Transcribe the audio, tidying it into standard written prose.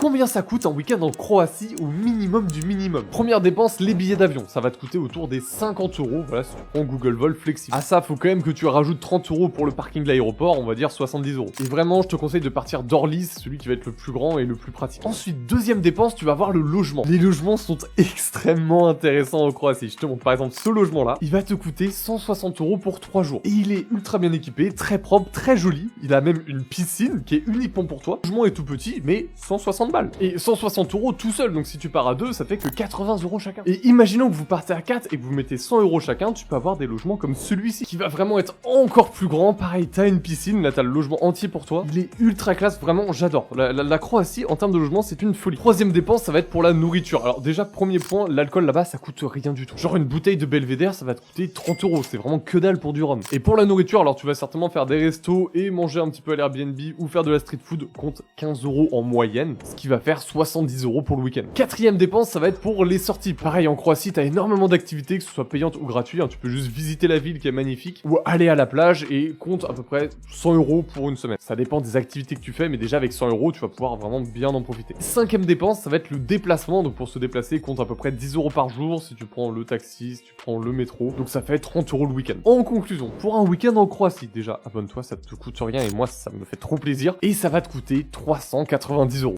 Combien ça coûte un week-end en Croatie au minimum du minimum? Première dépense, les billets d'avion. Ça va te coûter autour des 50 €. Voilà, si tu prends Google Vol flexible. À ça, faut quand même que tu rajoutes 30 € pour le parking de l'aéroport, on va dire 70 €. Et vraiment, je te conseille de partir d'Orly, c'est celui qui va être le plus grand et le plus pratique. Ensuite, deuxième dépense, tu vas voir le logement. Les logements sont extrêmement intéressants en Croatie. Je te montre par exemple ce logement-là. Il va te coûter 160 € pour 3 jours. Et il est ultra bien équipé, très propre, très joli. Il a même une piscine qui est uniquement pour toi. Le logement est tout petit, mais 160 balles. Et 160 € tout seul, donc si tu pars à 2, ça fait que 80 € chacun. Et imaginons que vous partez à 4 et que vous mettez 100 € chacun, tu peux avoir des logements comme celui-ci, qui va vraiment être encore plus grand. Pareil, t'as une piscine, là t'as le logement entier pour toi. Il est ultra classe, vraiment, j'adore. La Croatie, en termes de logement, c'est une folie. Troisième dépense, ça va être pour la nourriture. Alors déjà, premier point, l'alcool là-bas, ça coûte rien du tout. Genre une bouteille de Belvedere, ça va te coûter 30 €. C'est vraiment que dalle pour du rhum. Et pour la nourriture, alors tu vas certainement faire des restos et manger un petit peu à l'Airbnb ou faire de la street food, compte 15 € en moyenne, ce qui va faire 70 € pour le week-end. Quatrième dépense, ça va être pour les sorties. Pareil, en Croatie, t'as énormément d'activités, que ce soit payantes ou gratuites. Hein. Tu peux juste visiter la ville qui est magnifique ou aller à la plage et compte à peu près 100 € pour une semaine. Ça dépend des activités que tu fais, mais déjà avec 100 €, tu vas pouvoir vraiment bien en profiter. Cinquième dépense, ça va être le déplacement. Donc pour se déplacer, compte à peu près 10 € par jour si tu prends le taxi, si tu prends le métro. Donc ça fait 30 € le week-end. En conclusion, pour un week-end en Croatie, déjà, abonne-toi, ça te coûte rien et moi, ça me fait trop plaisir. Et ça va te coûter 390 €.